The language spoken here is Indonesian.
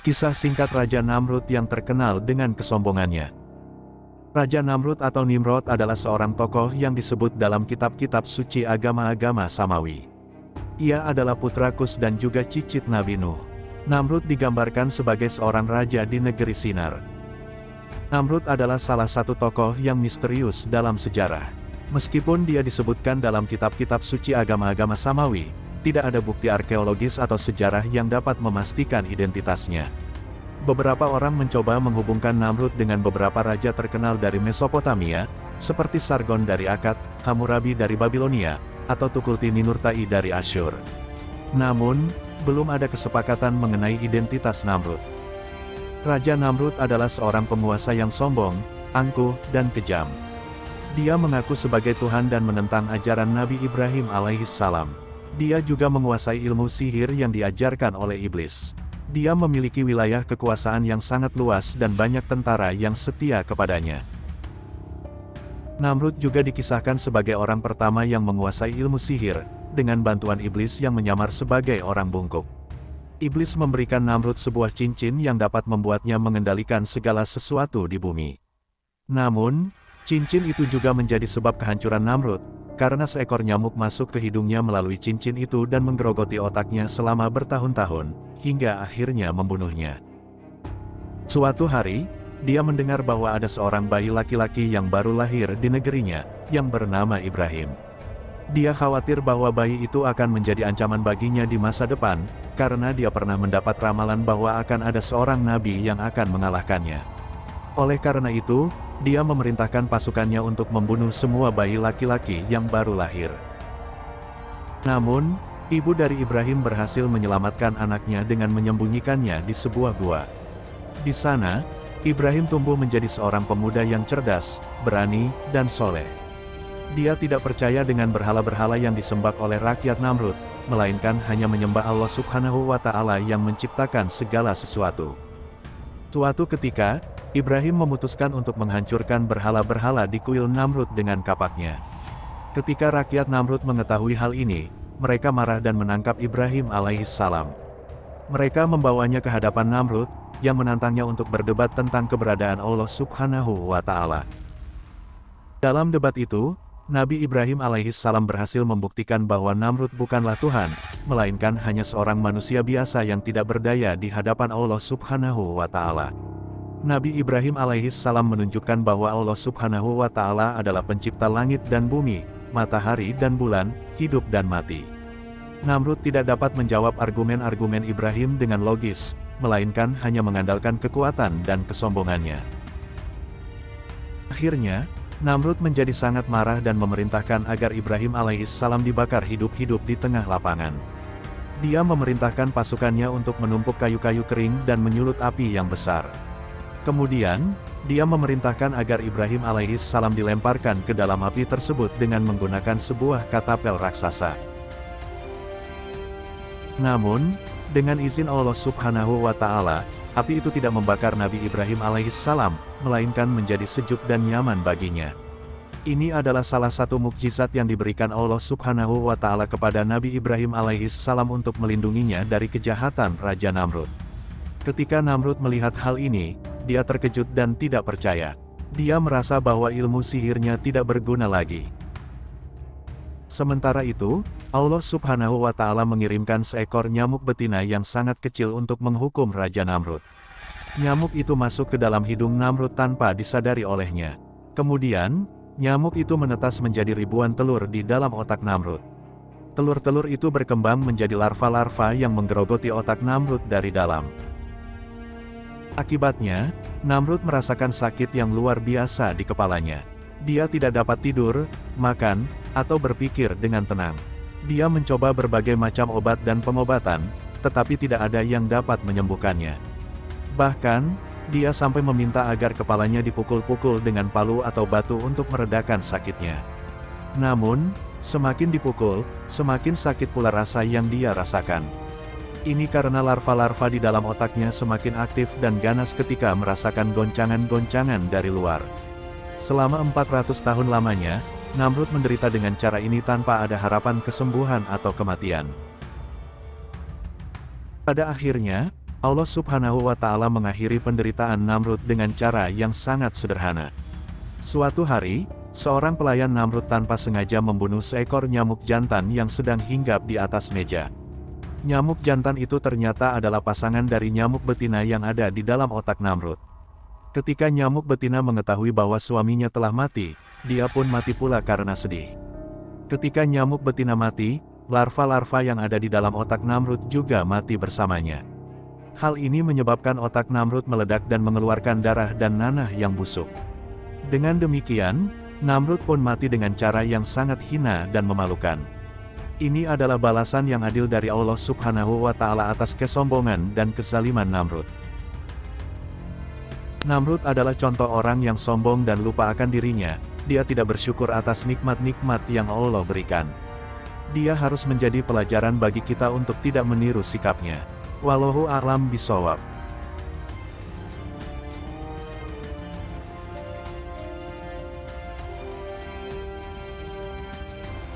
Kisah singkat Raja Namrud yang terkenal dengan kesombongannya. Raja Namrud atau Nimrod adalah seorang tokoh yang disebut dalam kitab-kitab suci agama-agama Samawi. Ia adalah putra Kus dan juga cicit Nabi Nuh. Namrud digambarkan sebagai seorang raja di negeri Sinar. Namrud adalah salah satu tokoh yang misterius dalam sejarah. Meskipun dia disebutkan dalam kitab-kitab suci agama-agama Samawi, tidak ada bukti arkeologis atau sejarah yang dapat memastikan identitasnya. Beberapa orang mencoba menghubungkan Namrud dengan beberapa raja terkenal dari Mesopotamia, seperti Sargon dari Akkad, Hammurabi dari Babilonia, atau Tukulti-Ninurta-I dari Asyur. Namun, belum ada kesepakatan mengenai identitas Namrud. Raja Namrud adalah seorang penguasa yang sombong, angkuh, dan kejam. Dia mengaku sebagai Tuhan dan menentang ajaran Nabi Ibrahim alaihissalam. Dia juga menguasai ilmu sihir yang diajarkan oleh iblis. Dia memiliki wilayah kekuasaan yang sangat luas dan banyak tentara yang setia kepadanya. Namrud juga dikisahkan sebagai orang pertama yang menguasai ilmu sihir, dengan bantuan iblis yang menyamar sebagai orang bungkuk. Iblis memberikan Namrud sebuah cincin yang dapat membuatnya mengendalikan segala sesuatu di bumi. Namun, cincin itu juga menjadi sebab kehancuran Namrud, karena seekor nyamuk masuk ke hidungnya melalui cincin itu dan menggerogoti otaknya selama bertahun-tahun, hingga akhirnya membunuhnya. Suatu hari, dia mendengar bahwa ada seorang bayi laki-laki yang baru lahir di negerinya, yang bernama Ibrahim. Dia khawatir bahwa bayi itu akan menjadi ancaman baginya di masa depan, karena dia pernah mendapat ramalan bahwa akan ada seorang nabi yang akan mengalahkannya. Oleh karena itu, dia memerintahkan pasukannya untuk membunuh semua bayi laki-laki yang baru lahir. Namun, ibu dari Ibrahim berhasil menyelamatkan anaknya dengan menyembunyikannya di sebuah gua. Di sana, Ibrahim tumbuh menjadi seorang pemuda yang cerdas, berani, dan soleh. Dia tidak percaya dengan berhala-berhala yang disembah oleh rakyat Namrud, melainkan hanya menyembah Allah Subhanahu wa Ta'ala yang menciptakan segala sesuatu. Suatu ketika, Ibrahim memutuskan untuk menghancurkan berhala-berhala di kuil Namrud dengan kapaknya. Ketika rakyat Namrud mengetahui hal ini, mereka marah dan menangkap Ibrahim alaihissalam. Mereka membawanya ke hadapan Namrud, yang menantangnya untuk berdebat tentang keberadaan Allah Subhanahu wa Ta'ala. Dalam debat itu, Nabi Ibrahim alaihissalam berhasil membuktikan bahwa Namrud bukanlah Tuhan, melainkan hanya seorang manusia biasa yang tidak berdaya di hadapan Allah Subhanahu wa Ta'ala. Nabi Ibrahim alaihissalam menunjukkan bahwa Allah Subhanahu wa Ta'ala adalah pencipta langit dan bumi, matahari dan bulan, hidup dan mati. Namrud tidak dapat menjawab argumen-argumen Ibrahim dengan logis, melainkan hanya mengandalkan kekuatan dan kesombongannya. Akhirnya, Namrud menjadi sangat marah dan memerintahkan agar Ibrahim alaihissalam dibakar hidup-hidup di tengah lapangan. Dia memerintahkan pasukannya untuk menumpuk kayu-kayu kering dan menyulut api yang besar. Kemudian, dia memerintahkan agar Ibrahim alaihissalam dilemparkan ke dalam api tersebut dengan menggunakan sebuah katapel raksasa. Namun, dengan izin Allah Subhanahu wa Ta'ala, api itu tidak membakar Nabi Ibrahim alaihissalam, melainkan menjadi sejuk dan nyaman baginya. Ini adalah salah satu mukjizat yang diberikan Allah Subhanahu wa Ta'ala kepada Nabi Ibrahim alaihissalam untuk melindunginya dari kejahatan Raja Namrud. Ketika Namrud melihat hal ini, dia terkejut dan tidak percaya. Dia merasa bahwa ilmu sihirnya tidak berguna lagi. Sementara itu, Allah Subhanahu wa Ta'ala mengirimkan seekor nyamuk betina yang sangat kecil untuk menghukum Raja Namrud. Nyamuk itu masuk ke dalam hidung Namrud tanpa disadari olehnya. Kemudian, nyamuk itu menetas menjadi ribuan telur di dalam otak Namrud. Telur-telur itu berkembang menjadi larva-larva yang menggerogoti otak Namrud dari dalam. Akibatnya, Namrud merasakan sakit yang luar biasa di kepalanya. Dia tidak dapat tidur, makan, atau berpikir dengan tenang. Dia mencoba berbagai macam obat dan pengobatan, tetapi tidak ada yang dapat menyembuhkannya. Bahkan, dia sampai meminta agar kepalanya dipukul-pukul dengan palu atau batu untuk meredakan sakitnya. Namun, semakin dipukul, semakin sakit pula rasa yang dia rasakan. Ini karena larva-larva di dalam otaknya semakin aktif dan ganas ketika merasakan goncangan-goncangan dari luar. Selama 400 tahun lamanya, Namrud menderita dengan cara ini tanpa ada harapan kesembuhan atau kematian. Pada akhirnya, Allah Subhanahu wa Ta'ala mengakhiri penderitaan Namrud dengan cara yang sangat sederhana. Suatu hari, seorang pelayan Namrud tanpa sengaja membunuh seekor nyamuk jantan yang sedang hinggap di atas meja. Nyamuk jantan itu ternyata adalah pasangan dari nyamuk betina yang ada di dalam otak Namrud. Ketika nyamuk betina mengetahui bahwa suaminya telah mati, dia pun mati pula karena sedih. Ketika nyamuk betina mati, larva-larva yang ada di dalam otak Namrud juga mati bersamanya. Hal ini menyebabkan otak Namrud meledak dan mengeluarkan darah dan nanah yang busuk. Dengan demikian, Namrud pun mati dengan cara yang sangat hina dan memalukan. Ini adalah balasan yang adil dari Allah Subhanahu wa Ta'ala atas kesombongan dan kezaliman Namrud. Namrud adalah contoh orang yang sombong dan lupa akan dirinya. Dia tidak bersyukur atas nikmat-nikmat yang Allah berikan. Dia harus menjadi pelajaran bagi kita untuk tidak meniru sikapnya. Wallahu a'lam bishawab.